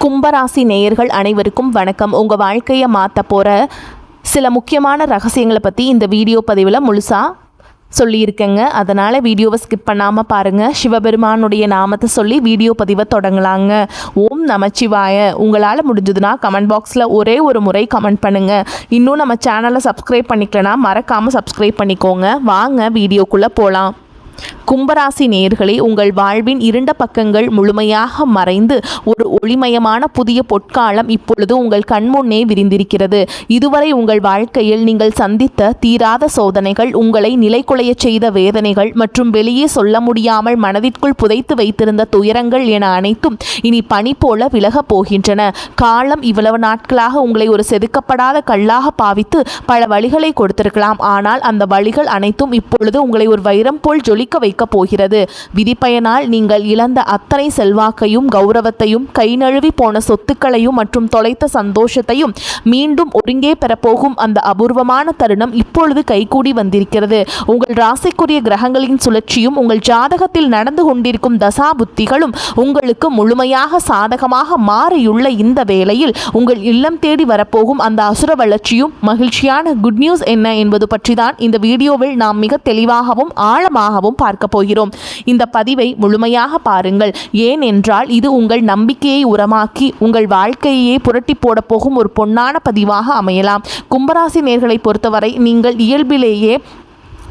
கும்பராசி நேயர்கள் அனைவருக்கும் வணக்கம். உங்கள் வாழ்க்கையை மாற்ற போகிற சில முக்கியமான ரகசியங்களை பற்றி இந்த வீடியோ பதிவில் முழுசாக சொல்லியிருக்கேங்க. அதனால் வீடியோவை ஸ்கிப் பண்ணாமல் பாருங்கள். சிவபெருமானுடைய நாமத்தை சொல்லி வீடியோ பதிவை தொடங்கலாங்க. ஓம் நமச்சிவாய. உங்களால் முடிஞ்சதுன்னா கமெண்ட் பாக்ஸில் ஒரே ஒரு முறை கமெண்ட் பண்ணுங்கள். இன்னும் நம்ம சேனலை சப்ஸ்கிரைப் பண்ணிக்கலனா மறக்காமல் சப்ஸ்கிரைப் பண்ணிக்கோங்க. வாங்க வீடியோக்குள்ளே போகலாம். கும்பராசி நேயர்களே, உங்கள் வாழ்வின் இருண்ட பக்கங்கள் முழுமையாக மறைந்து ஒரு ஒளிமயமான புதிய பொற்காலம் இப்பொழுது உங்கள் கண்முன்னே விரிந்திருக்கிறது. இதுவரை உங்கள் வாழ்க்கையில் நீங்கள் சந்தித்த தீராத சோதனைகள், உங்களை நிலைகுலைய செய்த வேதனைகள் மற்றும் வெளியே சொல்ல முடியாமல் மனதிற்குள் புதைத்து வைத்திருந்த துயரங்கள் என அனைத்தும் இனி பனி போல விலகப் போகின்றன. காலம் இவ்வளவு நாட்களாக உங்களை ஒரு செதுக்கப்படாத கல்லாக பாவித்து பல வழிகளை கொடுத்திருக்கலாம். ஆனால் அந்த வழிகள் அனைத்தும் இப்பொழுது உங்களை ஒரு வைரம் போல் ஜொலிக்க வைக்க போகிறது. விதிப்பயனால் நீங்கள் இழந்த அத்தனை செல்வாக்கையும் கௌரவத்தையும், கை நழுவி போன சொத்துக்களையும் மற்றும் தொலைத்த சந்தோஷத்தையும் மீண்டும் ஒருங்கே பெறப்போகும் அந்த அபூர்வமான தருணம் இப்பொழுது கைகூடி வந்திருக்கிறது. உங்கள் ராசிக்குரிய கிரகங்களின் சுழற்சியும் உங்கள் ஜாதகத்தில் நடந்து கொண்டிருக்கும் தசா புத்திகளும் உங்களுக்கு முழுமையாக சாதகமாக மாறியுள்ள இந்த வேளையில் உங்கள் இல்லம் தேடி வரப்போகும் அந்த அசுர வளர்ச்சியும் மகிழ்ச்சியான குட் நியூஸ் என்ன என்பது பற்றி தான் இந்த வீடியோவில் நாம் மிக தெளிவாகவும் ஆழமாகவும் பார்க்க போகிறோம். இந்த பதிவை முழுமையாக பாருங்கள். ஏனென்றால் இது உங்கள் நம்பிக்கையை உரமாக்கி உங்கள் வாழ்க்கையை புரட்டி போட போகும் ஒரு பொன்னான பதிவாக அமையலாம். கும்பராசி நேயர்களை பொறுத்தவரை நீங்கள் இயல்பிலேயே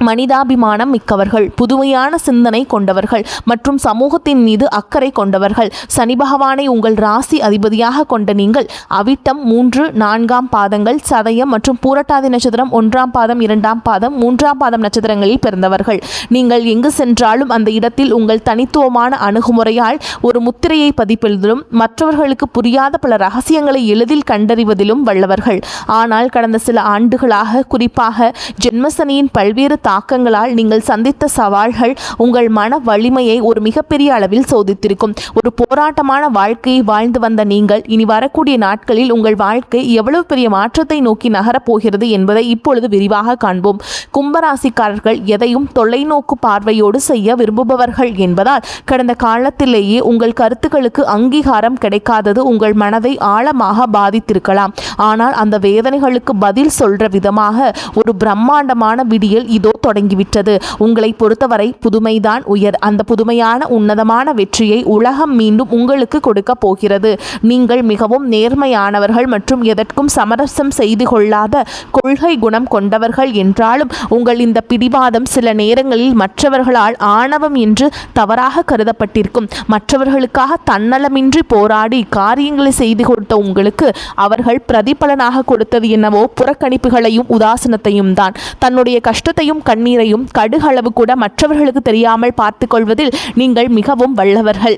மனிதாபிமானம் மிக்கவர்கள், புதுமையான சிந்தனை கொண்டவர்கள் மற்றும் சமூகத்தின் மீது அக்கறை கொண்டவர்கள். சனி பகவானை உங்கள் ராசி அதிபதியாக கொண்ட நீங்கள் அவிட்டம் 3, 4ஆம் பாதங்கள், சதயம் மற்றும் பூரட்டாதி நட்சத்திரம் 1ஆம் பாதம், 2ஆம் பாதம், 3ஆம் பாதம் நட்சத்திரங்களில் பிறந்தவர்கள். நீங்கள் எங்கு சென்றாலும் அந்த இடத்தில் உங்கள் தனித்துவமான அணுகுமுறையால் ஒரு முத்திரையை பதிப்பதிலும் மற்றவர்களுக்கு புரியாத பல ரகசியங்களை எளிதில் கண்டறிவதிலும் வல்லவர்கள். ஆனால் கடந்த சில ஆண்டுகளாக, குறிப்பாக ஜென்மசனியின் பல்வேறு தாக்கங்களால் நீங்கள் சந்தித்த சவால்கள் உங்கள் மன வலிமையை ஒரு மிகப்பெரிய அளவில் சோதித்திருக்கும். ஒரு போராட்டமான வாழ்க்கையை வாழ்ந்து வந்த நீங்கள் இனி வரக்கூடிய நாட்களில் உங்கள் வாழ்க்கை எவ்வளவு பெரிய மாற்றத்தை நோக்கி நகரப்போகிறது என்பதை இப்பொழுது விரிவாக காண்போம். கும்பராசிக்காரர்கள் எதையும் தொலைநோக்கு பார்வையோடு செய்ய விரும்புபவர்கள் என்பதால் கடந்த காலத்திலேயே உங்கள் கருத்துக்களுக்கு அங்கீகாரம் கிடைக்காதது உங்கள் மனதை ஆழமாக பாதித்திருக்கலாம். ஆனால் அந்த வேதனைகளுக்கு பதில் சொல்ற விதமாக ஒரு பிரம்மாண்டமான விடியல் இதோ தொடங்கிவிட்டது. உங்களை பொறுத்தவரை புதுமைதான் உயர். அந்த புதுமையான உன்னதமான வெற்றியை உலகம் மீண்டும் உங்களுக்கு கொடுக்க போகிறது. நீங்கள் மிகவும் நேர்மையானவர்கள் மற்றும் எதற்கும் சமரசம் செய்து கொள்ளாத கொள்கை குணம் கொண்டவர்கள் என்றாலும் உங்கள் இந்த பிடிவாதம் சில நேரங்களில் மற்றவர்களால் ஆணவம் என்று தவறாக கருதப்பட்டிருக்கும். மற்றவர்களுக்காக தன்னலமின்றி போராடி காரியங்களை செய்து கொடுத்த உங்களுக்கு அவர்கள் பிரதிபலனாக கொடுத்தது என்னவோ புறக்கணிப்புகளையும் உதாசனத்தையும் தான். தன்னுடைய கஷ்டத்தையும் கண்ணீரையும் கடுகளவு கூட மற்றவர்களுக்கு தெரியாமல் பார்த்து கொள்வதில் நீங்கள் மிகவும் வல்லவர்கள்.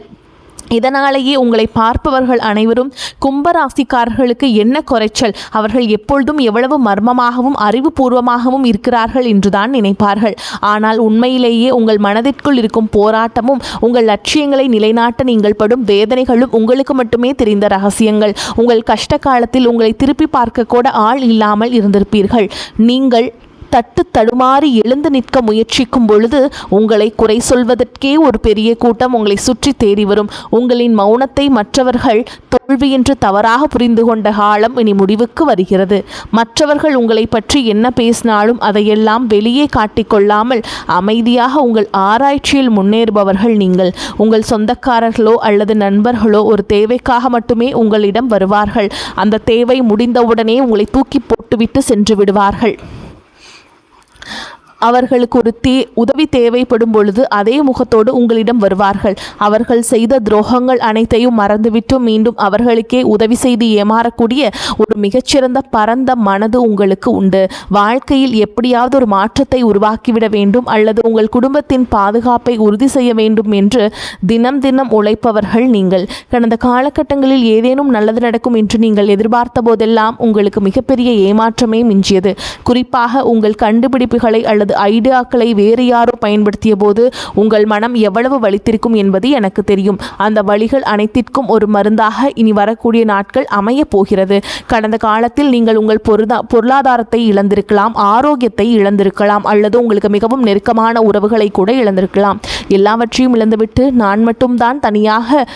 இதனாலேயே உங்களை பார்ப்பவர்கள் அனைவரும் கும்பராசிக்காரர்களுக்கு என்ன குறைச்சல், அவர்கள் எப்பொழுதும் எவ்வளவு மர்மமாகவும் அறிவுபூர்வமாகவும் இருக்கிறார்கள் என்றுதான் நினைப்பார்கள். ஆனால் உண்மையிலேயே உங்கள் மனதிற்குள் இருக்கும் போராட்டமும் உங்கள் லட்சியங்களை நிலைநாட்ட நீங்கள் படும் வேதனைகளும் உங்களுக்கு மட்டுமே தெரிந்த ரகசியங்கள். உங்கள் கஷ்ட காலத்தில் உங்களை திருப்பி பார்க்க கூட ஆள் இல்லாமல் இருந்திருப்பீர்கள். நீங்கள் தட்டு தடுமாறி எழுந்து நிற்க முயற்சிக்கும் பொழுது உங்களை குறை சொல்வதற்கே ஒரு பெரிய கூட்டம் உங்களை சுற்றி தேடி வரும். உங்களின் மௌனத்தை மற்றவர்கள் தோல்வி என்று தவறாக புரிந்து கொண்ட காலம் இனி முடிவுக்கு வருகிறது. மற்றவர்கள் உங்களை பற்றி என்ன பேசினாலும் அதையெல்லாம் வெளியே காட்டிக்கொள்ளாமல் அமைதியாக உங்கள் ஆராய்ச்சியில் முன்னேறுபவர்கள் நீங்கள். உங்கள் சொந்தக்காரர்களோ அல்லது நண்பர்களோ ஒரு தேவைக்காக மட்டுமே உங்களிடம் வருவார்கள். அந்த தேவை முடிந்தவுடனே உங்களை தூக்கி போட்டுவிட்டு சென்று விடுவார்கள். அவர்களுக்கு ஒரு உதவி தேவைப்படும் பொழுது அதே முகத்தோடு உங்களிடம் வருவார்கள். அவர்கள் செய்த துரோகங்கள் அனைத்தையும் மறந்துவிட்டு மீண்டும் அவர்களுக்கே உதவி செய்து ஏமாறக்கூடிய ஒரு மிகச்சிறந்த பரந்த மனது உங்களுக்கு உண்டு. வாழ்க்கையில் எப்படியாவது ஒரு மாற்றத்தை உருவாக்கிவிட வேண்டும் அல்லது உங்கள் குடும்பத்தின் பாதுகாப்பை உறுதி செய்ய வேண்டும் என்று தினம் தினம் உழைப்பவர்கள் நீங்கள். கடந்த காலகட்டங்களில் ஏதேனும் நல்லது நடக்கும் என்று நீங்கள் எதிர்பார்த்த போதெல்லாம் உங்களுக்கு மிகப்பெரிய ஏமாற்றமே மிஞ்சியது. குறிப்பாக உங்கள் கண்டுபிடிப்புகளை அல்லது ஐடியாக்களை வேறு யாரோ பயன்படுத்திய போது உங்கள் மனம் எவ்வளவு வலித்திருக்கும் என்பது எனக்கு தெரியும். அந்த வலிகள் அனைத்திற்கும் ஒரு மருந்தாக இனி வரக்கூடிய நாட்கள் அமைய போகிறது. கடந்த காலத்தில் நீங்கள் உங்கள் பொருளாதாரத்தை இழந்திருக்கலாம், ஆரோக்கியத்தை இழந்திருக்கலாம், அல்லது உங்களுக்கு மிகவும் நெருக்கமான உறவுகளை கூட இழந்திருக்கலாம். எல்லாவற்றையும் இழந்துவிட்டு நான் மட்டும்தான் தனியாக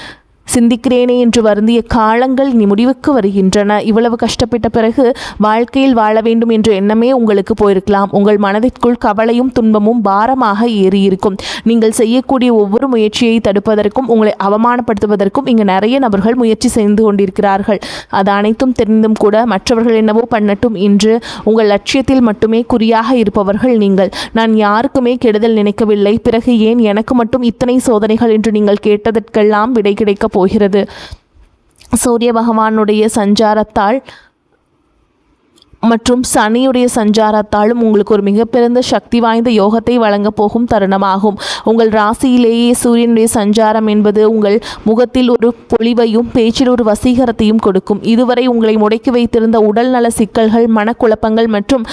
சிந்திக்கிறேனே என்று வருந்திய காலங்கள் இனி முடிவுக்கு வருகின்றன. இவ்வளவு கஷ்டப்பட்ட பிறகு வாழ்க்கையில் வாழ வேண்டும் என்ற எண்ணமே உங்களுக்கு போயிருக்கலாம். உங்கள் மனதிற்குள் கவலையும் துன்பமும் பாரமாக ஏறியிருக்கும். நீங்கள் செய்யக்கூடிய ஒவ்வொரு முயற்சியை தடுப்பதற்கும் உங்களை அவமானப்படுத்துவதற்கும் இங்கு நிறைய நபர்கள் முயற்சி செய்து கொண்டிருக்கிறார்கள். அது அனைத்தும் தெரிந்தும் கூட மற்றவர்கள் என்னவோ பண்ணட்டும் என்று உங்கள் லட்சியத்தில் மட்டுமே குறியாக இருப்பவர்கள் நீங்கள். நான் யாருக்குமே கெடுதல் நினைக்கவில்லை, பிறகு ஏன் எனக்கு மட்டும் இத்தனை சோதனைகள் என்று நீங்கள் கேட்டதற்கெல்லாம் விடை கிடைக்க போகிறது. சூரிய பகவானுடைய சஞ்சாரத்தால் மற்றும் சனியுடைய சஞ்சாரத்தாலும் உங்களுக்கு ஒரு மிகப்பெரிய சக்தி வாய்ந்த யோகத்தை வழங்க போகும் தருணமாகும். உங்கள் ராசியிலேயே சூரியனுடைய சஞ்சாரம் என்பது உங்கள் முகத்தில் ஒரு பொலிவையும் பேச்சில் ஒரு வசீகரத்தையும் கொடுக்கும். இதுவரை உங்களை முடக்கி வைத்திருந்த உடல் நல சிக்கல்கள், மனக்குழப்பங்கள் மற்றும்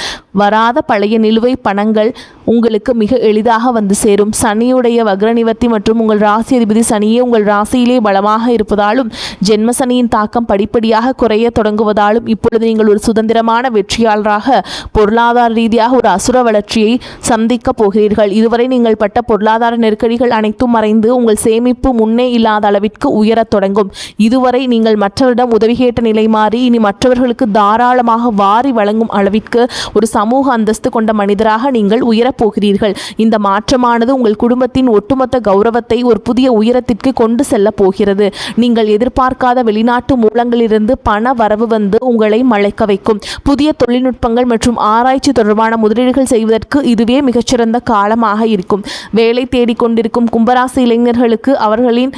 வராத பழைய நிலுவை பணங்கள் உங்களுக்கு மிக எளிதாக வந்து சேரும். சனியுடைய வக்ர நிவர்த்தி மற்றும் உங்கள் ராசி அதிபதி சனியே உங்கள் ராசியிலே பலமாக இருப்பதாலும் ஜென்ம சனியின் தாக்கம் படிப்படியாக குறைய தொடங்குவதாலும் இப்பொழுது நீங்கள் ஒரு சுதந்திரமான வெற்றியாளராக பொருளாதார ரீதியாக ஒரு அசுர வளர்ச்சியை சந்திக்க போகிறீர்கள். இதுவரை நீங்கள் பட்ட பொருளாதார நெருக்கடிகள் அனைத்தும் மறைந்து உங்கள் சேமிப்பு முன்னே இல்லாத அளவிற்கு உயரத் தொடங்கும். இதுவரை நீங்கள் மற்றவரிடம் உதவி கேட்ட நிலை மாறி இனி மற்றவர்களுக்கு தாராளமாக வாரி வழங்கும் அளவிற்கு ஒரு சமூக அந்தஸ்து கொண்ட மனிதராக நீங்கள் உயரப் போகிறீர்கள். இந்த மாற்றமானது உங்கள் குடும்பத்தின் ஒட்டுமொத்த கௌரவத்தை ஒரு புதிய உயரத்திற்கு கொண்டு செல்ல போகிறது. நீங்கள் எதிர்பார்க்காத வெளிநாட்டு மூலங்களிலிருந்து பண வரவு வந்து உங்களை மலைக்க வைக்கும். புதிய தொழில்நுட்பங்கள் மற்றும் ஆராய்ச்சி தொடர்பான முதலீடுகள் செய்வதற்கு இதுவே மிகச்சிறந்த காலமாக இருக்கும். வேலை தேடிக்கொண்டிருக்கும் கும்பராசி இளைஞர்களுக்கு அவர்களின்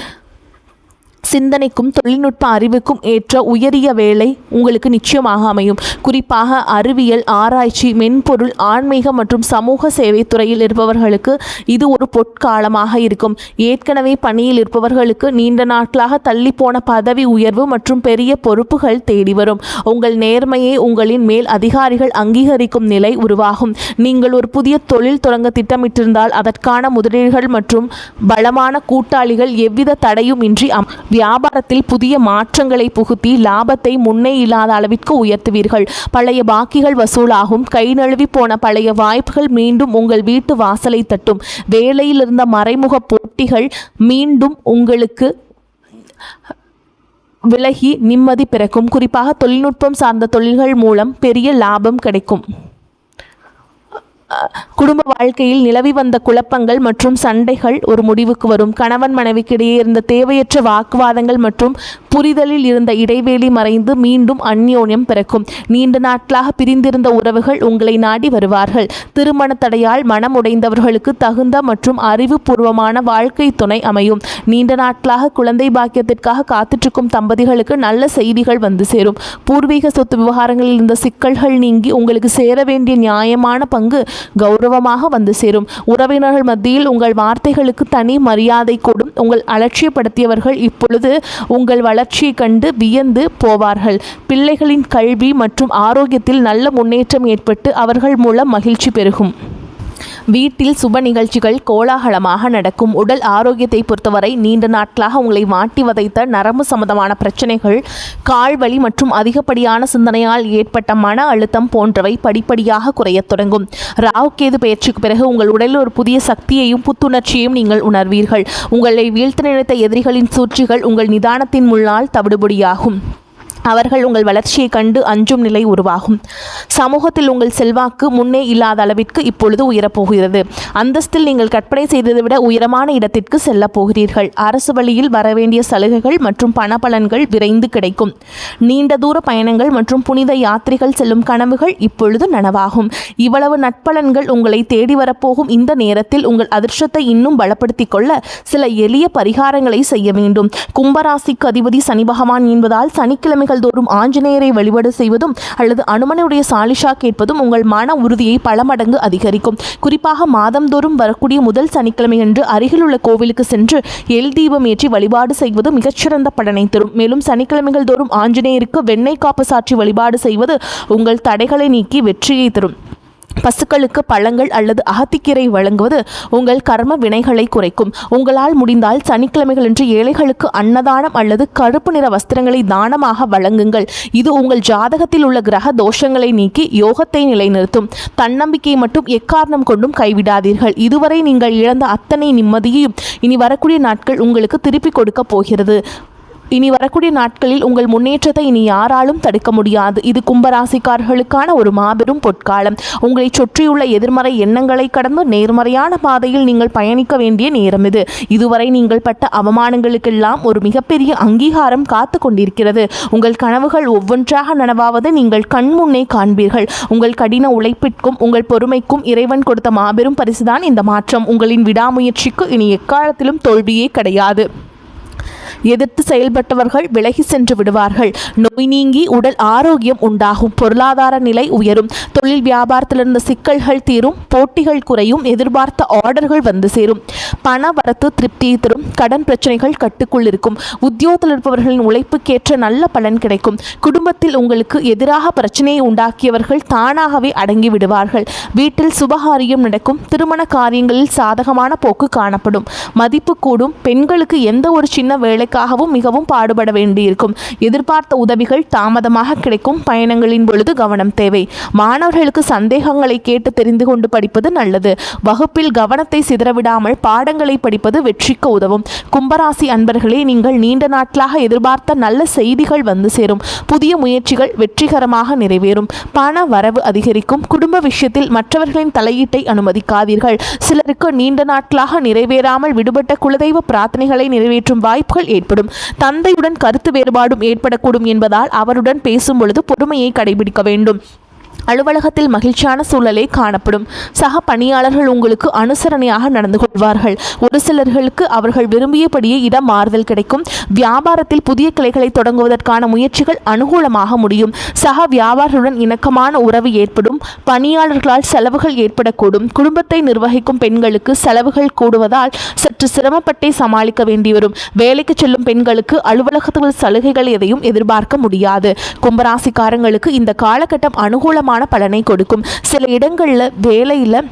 சிந்தனைக்கும் தொழில்நுட்ப அறிவுக்கும் ஏற்ற உயரிய வேலை உங்களுக்கு நிச்சயமாக அமையும். குறிப்பாக அறிவியல், ஆராய்ச்சி, மென்பொருள், ஆன்மீக மற்றும் சமூக சேவை துறையில் இருப்பவர்களுக்கு இது ஒரு பொற்காலமாக இருக்கும். ஏற்கனவே பணியில் இருப்பவர்களுக்கு நீண்ட நாட்களாக தள்ளி போன பதவி உயர்வு மற்றும் பெரிய பொறுப்புகள் தேடி வரும். உங்கள் நேர்மையை உங்களின் மேல் அதிகாரிகள் அங்கீகரிக்கும் நிலை உருவாகும். நீங்கள் ஒரு புதிய தொழில் தொடங்க திட்டமிட்டிருந்தால் அதற்கான முதலீடுகள் மற்றும் பலமான கூட்டாளிகள் எவ்வித தடையும் இன்றி வியாபாரத்தில் புதிய மாற்றங்களை புகுத்தி லாபத்தை முன்னே இல்லாத அளவிற்கு உயர்த்துவீர்கள். பழைய பாக்கிகள் வசூலாகும். கை நழுவி போன பழைய வாய்ப்புகள் மீண்டும் உங்கள் வீட்டு வாசலை தட்டும். வேலையில் இருந்த மறைமுக போட்டிகள் மீண்டும் உங்களுக்கு விலகி நிம்மதி பிறக்கும். குறிப்பாக தொழில்நுட்பம் சார்ந்த தொழில்கள் மூலம் பெரிய லாபம் கிடைக்கும். குடும்ப வாழ்க்கையில் நிலவி வந்த குழப்பங்கள் மற்றும் சண்டைகள் ஒரு முடிவுக்கு வரும். கணவன் மனைவிக்கிடையே இருந்த தேவையற்ற வாக்குவாதங்கள் மற்றும் புரிதலில் இருந்த இடைவெளி மறைந்து மீண்டும் அந்யோன்யம் பிறக்கும். நீண்ட நாட்களாக பிரிந்திருந்த உறவுகள் உங்களை நாடி வருவார்கள். திருமண தடையால் மனம் உடைந்தவர்களுக்கு தகுந்த மற்றும் அறிவுபூர்வமான வாழ்க்கை துணை அமையும். நீண்ட நாட்களாக குழந்தை பாக்கியத்திற்காக காத்திருக்கும் தம்பதிகளுக்கு நல்ல செய்திகள் வந்து சேரும். பூர்வீக சொத்து விவகாரங்களில் இருந்த சிக்கல்கள் நீங்கி உங்களுக்கு சேர வேண்டிய நியாயமான பங்கு கௌரவமாக வந்து சேரும். உறவினர்கள் மத்தியில் உங்கள் வார்த்தைகளுக்கு தனி மரியாதை கூடும். உங்கள் அலட்சியப்படுத்தியவர்கள் இப்பொழுது உங்கள் வளர்ச்சியை கண்டு வியந்து போவார்கள். பிள்ளைகளின் கல்வி மற்றும் ஆரோக்கியத்தில் நல்ல முன்னேற்றம் ஏற்பட்டு அவர்கள் மூலம் மகிழ்ச்சி பெருகும். வீட்டில் சுப நிகழ்ச்சிகள் கோலாகலமாக நடக்கும். உடல் ஆரோக்கியத்தை பொறுத்தவரை நீண்ட நாட்களாக உங்களை மாட்டி வதைத்த நரம்பு சம்பந்தமான பிரச்சனைகள், கால்வலி மற்றும் அதிகப்படியான சிந்தனையால் ஏற்பட்ட மன அழுத்தம் போன்றவை படிப்படியாக குறையத் தொடங்கும். ராகுகேது பெயர்ச்சிக்கு பிறகு உங்கள் உடலில் ஒரு புதிய சக்தியையும் புத்துணர்ச்சியையும் நீங்கள் உணர்வீர்கள். உங்களை வீழ்த்த நினைத்த எதிரிகளின் சூழ்ச்சிகள் உங்கள் நிதானத்தின் முன்னால் தவிடுபடியாகும். அவர்கள் உங்கள் வளர்ச்சியை கண்டு அஞ்சும் நிலை உருவாகும். சமூகத்தில் உங்கள் செல்வாக்கு முன்னே இல்லாத அளவிற்கு இப்பொழுது உயரப்போகிறது. அந்தஸ்தில் நீங்கள் கற்பனை செய்ததை விட உயரமான இடத்திற்கு செல்ல போகிறீர்கள். அரசு வழியில் வரவேண்டிய சலுகைகள் மற்றும் பணபலன்கள் விரைந்து கிடைக்கும். நீண்ட தூர பயணங்கள் மற்றும் புனித யாத்திரைகள் செல்லும் கனவுகள் இப்பொழுது நனவாகும். இவ்வளவு நட்பலன்கள் உங்களை தேடி வரப்போகும் இந்த நேரத்தில் உங்கள் அதிர்ஷ்டத்தை இன்னும் பலப்படுத்திக் கொள்ள சில எளிய பரிகாரங்களை செய்ய வேண்டும். கும்பராசிக்கு அதிபதி சனி பகவான் என்பதால் சனிக்கிழமை தோறும் ஆஞ்சநேயரை வழிபாடு செய்வதும் அல்லது அனுமனுடைய சாலிஷா கேட்பதும் உங்கள் மன உறுதியை பல மடங்கு அதிகரிக்கும். குறிப்பாக மாதந்தோறும் வரக்கூடிய முதல் சனிக்கிழமை அன்று அருகில் உள்ள கோவிலுக்கு சென்று எல் தீபம் ஏற்றி வழிபாடு செய்வது மிகச்சிறந்த பலனை தரும். மேலும் சனிக்கிழமைகள் தோறும் ஆஞ்சநேயருக்கு வெண்ணெய் காப்பு சாற்றி வழிபாடு செய்வது உங்கள் தடைகளை நீக்கி வெற்றியை தரும். பசுக்களுக்கு பழங்கள் அல்லது அகத்திக்கீரை வழங்குவது உங்கள் கர்ம வினைகளை குறைக்கும். உங்களால் முடிந்தால் சனிக்கிழமைகள் என்று ஏழைகளுக்கு அன்னதானம் அல்லது கருப்பு நிற வஸ்திரங்களை தானமாக வழங்குங்கள். இது உங்கள் ஜாதகத்தில் உள்ள கிரக தோஷங்களை நீக்கி யோகத்தை நிலைநிறுத்தும். தன்னம்பிக்கையை மட்டும் எக்காரணம் கொண்டும் கைவிடாதீர்கள். இதுவரை நீங்கள் இழந்த அத்தனை நிம்மதியையும் இனி வரக்கூடிய நாட்கள் உங்களுக்கு திருப்பி கொடுக்க போகிறது. இனி வரக்கூடிய நாட்களில் உங்கள் முன்னேற்றத்தை இனி யாராலும் தடுக்க முடியாது. இது கும்பராசிக்காரர்களுக்கான ஒரு மாபெரும் பொற்காலம். உங்களை சுற்றியுள்ள எதிர்மறை எண்ணங்களை கடந்து நேர்மறையான பாதையில் நீங்கள் பயணிக்க வேண்டிய நேரம் இது. இதுவரை நீங்கள் பட்ட அவமானங்களுக்கெல்லாம் ஒரு மிகப்பெரிய அங்கீகாரம் காத்து கொண்டிருக்கிறது. உங்கள் கனவுகள் ஒவ்வொன்றாக நனவாவது நீங்கள் கண்முன்னே காண்பீர்கள். உங்கள் கடின உழைப்பிற்கும் உங்கள் பொறுமைக்கும் இறைவன் கொடுத்த மாபெரும் பரிசுதான் இந்த மாற்றம். உங்களின் விடாமுயற்சிக்கு இனி எக்காலத்திலும் தோல்வியே கிடையாது. எதிர்த்து செயல்பட்டவர்கள் விலகி சென்று விடுவார்கள். நோய் நீங்கி உடல் ஆரோக்கியம் உண்டாகும். பொருளாதார நிலை உயரும். தொழில் வியாபாரத்திலிருந்த சிக்கல்கள் தீரும். போட்டிகள் குறையும். எதிர்பார்த்த ஆர்டர்கள் வந்து சேரும். பண வரத்து திருப்தியை தரும். கடன் பிரச்சனைகள் கட்டுக்குள் இருக்கும். உத்தியோகத்தில் இருப்பவர்களின் உழைப்புக்கேற்ற நல்ல பலன் கிடைக்கும். குடும்பத்தில் உங்களுக்கு எதிராக பிரச்சனையை உண்டாக்கியவர்கள் தானாகவே அடங்கி விடுவார்கள். வீட்டில் சுபகாரியம் நடக்கும். திருமண காரியங்களில் சாதகமான போக்கு காணப்படும். மதிப்பு கூடும். பெண்களுக்கு எந்த ஒரு சின்ன வேலை மிகவும் பாடுபட வேண்டியிருக்கும். எதிர்பார்த்த உதவிகள் தாமதமாக கிடைக்கும். பயணங்களின் பொழுது கவனம் தேவை. மாணவர்களுக்கு சந்தேகங்களை கேட்டு தெரிந்து கொண்டு படிப்பது நல்லது. வகுப்பில் கவனத்தை சிதறவிடாமல் பாடங்களை படிப்பது வெற்றிக்கு உதவும். கும்பராசி அன்பர்களே, நீங்கள் நீண்ட நாட்களாக எதிர்பார்த்த நல்ல செய்திகள் வந்து சேரும். புதிய முயற்சிகள் வெற்றிகரமாக நிறைவேறும். பண வரவு அதிகரிக்கும். குடும்ப விஷயத்தில் மற்றவர்களின் தலையீட்டை அனுமதிக்காதீர்கள். சிலருக்கு நீண்ட நாட்களாக நிறைவேறாமல் விடுபட்ட குலதெய்வ பிரார்த்தனைகளை நிறைவேற்றும் வாய்ப்புகள் ஏற்படும். தந்தையுடன் கருத்து வேறுபாடும் ஏற்படக்கூடும் என்பதால் அவருடன் பேசும் பொழுது பொறுமையை கடைபிடிக்க வேண்டும். அலுவலகத்தில் மகிழ்ச்சியான சூழலே காணப்படும். சக பணியாளர்கள் உங்களுக்கு அனுசரணையாக நடந்து கொள்வார்கள். ஒரு சிலர்களுக்கு அவர்கள் விரும்பியபடியே இடம் மாறுதல் கிடைக்கும். வியாபாரத்தில் புதிய கிளைகளை தொடங்குவதற்கான முயற்சிகள் அனுகூலமாக முடியும். சக வியாபாரிகளுடன் இணக்கமான உறவு ஏற்படும். பணியாளர்களால் செலவுகள் ஏற்படக்கூடும். குடும்பத்தை நிர்வகிக்கும் பெண்களுக்கு செலவுகள் கூடுவதால் சற்று சிரமப்பட்டே சமாளிக்க வேண்டி வரும். வேலைக்கு செல்லும் பெண்களுக்கு அலுவலகத்தில் சலுகைகள் எதையும் எதிர்பார்க்க முடியாது. கும்பராசிக்காரங்களுக்கு இந்த காலகட்டம் அனுகூலமான பலனை கொடுக்கும். சில இடங்கள்ல வேலையில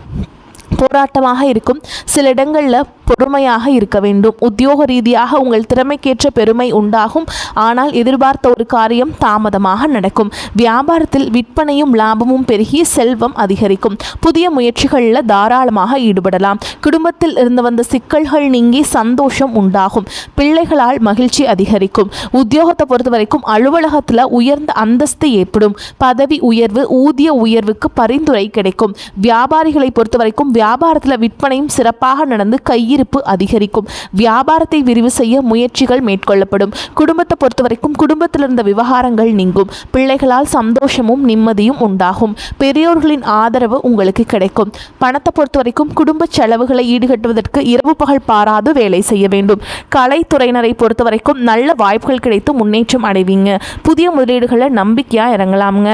போராட்டமாக இருக்கும். சில இடங்களில் பொறுமையாக இருக்க வேண்டும். உத்தியோக ரீதியாக உங்கள் திறமைக்கேற்ற பெருமை உண்டாகும். ஆனால் எதிர்பார்த்த ஒரு காரியம் தாமதமாக நடக்கும். வியாபாரத்தில் விற்பனையும் லாபமும் பெருகி செல்வம் அதிகரிக்கும். புதிய முயற்சிகளில் தாராளமாக ஈடுபடலாம். குடும்பத்தில் இருந்து வந்த சிக்கல்கள் நீங்கி சந்தோஷம் உண்டாகும். பிள்ளைகளால் மகிழ்ச்சி அதிகரிக்கும். உத்தியோகத்தை பொறுத்த வரைக்கும் அலுவலகத்தில் உயர்ந்த அந்தஸ்து ஏற்படும். பதவி உயர்வு, ஊதிய உயர்வுக்கு பரிந்துரை கிடைக்கும். வியாபாரிகளை பொறுத்த வரைக்கும் வியாபாரத்தில் விற்பனையும் சிறப்பாக நடந்து கையிருப்பு அதிகரிக்கும். வியாபாரத்தை விரிவு செய்ய முயற்சிகள் மேற்கொள்ளப்படும். குடும்பத்தை பொறுத்தவரைக்கும் குடும்பத்தில் இருந்த விவகாரங்கள் நீங்கும். பிள்ளைகளால் சந்தோஷமும் நிம்மதியும் உண்டாகும். பெரியோர்களின் ஆதரவு உங்களுக்கு கிடைக்கும். பணத்தை பொறுத்தவரைக்கும் குடும்ப செலவுகளை ஈடுகட்டுவதற்கு இரவு பகல் பாராது வேலை செய்ய வேண்டும். கலைத்துறையினரை பொறுத்தவரைக்கும் நல்ல வாய்ப்புகள் கிடைத்து முன்னேற்றம் அடைவீங்க. புதிய முதலீடுகளை நம்பிக்கையாக இறங்கலாமுங்க.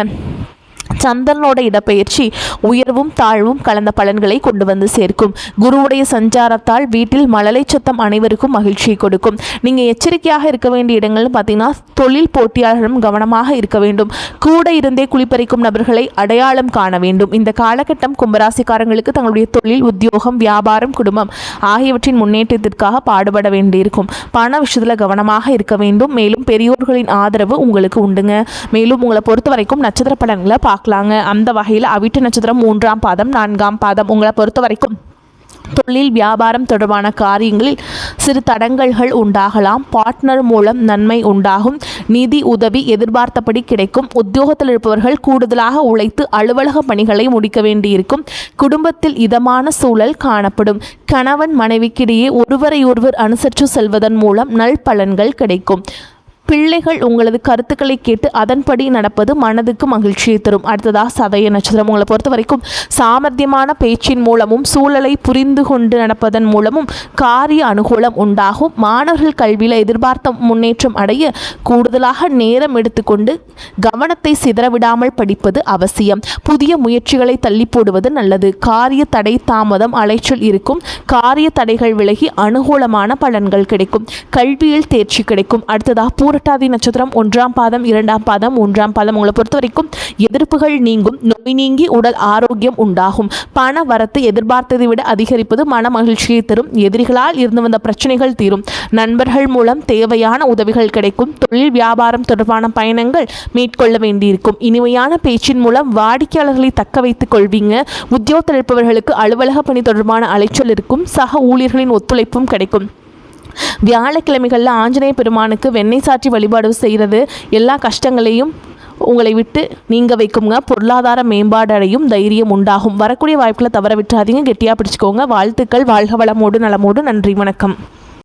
சந்திரனோட இடப்பெயர்ச்சி உயர்வும் தாழ்வும் கலந்த பலன்களை கொண்டு வந்து சேர்க்கும். குருவுடைய சஞ்சாரத்தால் வீட்டில் மழலை சத்தம் அனைவருக்கும் மகிழ்ச்சியை கொடுக்கும். நீங்கள் எச்சரிக்கையாக இருக்க வேண்டிய இடங்கள்னு பார்த்தீங்கன்னா, தொழில் போட்டியாளர்களும் கவனமாக இருக்க வேண்டும். கூட இருந்தே குளிப்பறிக்கும் நபர்களை அடையாளம் காண வேண்டும். இந்த காலகட்டம் கும்பராசிக்காரங்களுக்கு தங்களுடைய தொழில், உத்தியோகம், வியாபாரம், குடும்பம் ஆகியவற்றின் முன்னேற்றத்திற்காக பாடுபட வேண்டியிருக்கும். பண விஷயத்தில் கவனமாக இருக்க வேண்டும். மேலும் பெரியோர்களின் ஆதரவு உங்களுக்கு உண்டுங்க. மேலும் உங்களை பொறுத்த வரைக்கும் நட்சத்திர பலன்களை பார்க்கலாங்க. அந்த வகையில் அவிட்ட நட்சத்திரம் 3ஆம் பாதம் 4ஆம் பாதம் உங்களை பொறுத்த வரைக்கும் தொழில் வியாபாரம் தொடர்பான காரியங்களில் சிறு தடங்கல்கள் உண்டாகலாம். பார்ட்னர் மூலம் நன்மை உண்டாகும். நிதி உதவி எதிர்பார்த்தபடி கிடைக்கும். உத்தியோகத்தில் இருப்பவர்கள் கூடுதலாக உழைத்து அலுவலக பணிகளை முடிக்க வேண்டியிருக்கும். குடும்பத்தில் இதமான சூழல் காணப்படும். கணவன் மனைவிக்கிடையே ஒருவரையொருவர் அனுசரித்து செல்வதன் மூலம் நல்பலன்கள் கிடைக்கும். பிள்ளைகள் உங்களது கருத்துக்களை கேட்டு அதன்படி நடப்பது மனதுக்கு மகிழ்ச்சியை தரும். அடுத்ததாக சதய நட்சத்திரம் உங்களை பொறுத்த வரைக்கும் சாமர்த்தியமான பேச்சின் மூலமும் சூழலை புரிந்து கொண்டு நடப்பதன் மூலமும் காரிய அனுகூலம் உண்டாகும். மாணவர்கள் கல்வியில் எதிர்பார்த்த முன்னேற்றம் அடைய கூடுதலாக நேரம் எடுத்துக்கொண்டு கவனத்தை சிதறவிடாமல் படிப்பது அவசியம். புதிய முயற்சிகளை தள்ளி போடுவது நல்லது. காரிய தடை தாமதம் அலைச்சல் இருக்கும். காரிய தடைகள் விலகி அனுகூலமான பலன்கள் கிடைக்கும். கல்வியில் தேர்ச்சி கிடைக்கும். அடுத்ததாக பூரட்டாதி நட்சத்திரம் 1ஆம் பாதம் 2ஆம் பாதம் 3ஆம் பாதம் உங்களை பொறுத்த வரைக்கும் எதிர்ப்புகள் நீங்கும். நோய் நீங்கி உடல் ஆரோக்கியம் உண்டாகும். பண வரத்து எதிர்பார்த்ததை விட அதிகரிப்பது மன மகிழ்ச்சியை தரும். எதிரிகளால் இருந்து வந்த பிரச்சனைகள் தீரும். நண்பர்கள் மூலம் தேவையான உதவிகள் கிடைக்கும். தொழில் வியாபாரம் தொடர்பான பயணங்கள் மேற்கொள்ள வேண்டியிருக்கும். இனிமையான பேச்சின் மூலம் வாடிக்கையாளர்களை தக்க வைத்துக் கொள்வீங்க. உத்தியோகத்தில் இருப்பவர்களுக்கு அலுவலக பணி தொடர்பான அலைச்சல் இருக்கும். சக ஊழியர்களின் ஒத்துழைப்பும் கிடைக்கும். வியாழக்கிழமைகளில் ஆஞ்சநேய பெருமானுக்கு வெண்ணெய் சாற்றி வழிபாடு செய்கிறது எல்லா கஷ்டங்களையும் உங்களை விட்டு நீங்க வைக்குங்க. பொருளாதார மேம்பாடு அடையும், தைரியம் உண்டாகும். வரக்கூடிய வாய்ப்புகளை தவற விட்டுறாதீங்க, கெட்டியாக பிடிச்சிக்கோங்க. வாழ்த்துக்கள். வாழ்க வளமோடு நலமோடு. நன்றி, வணக்கம்.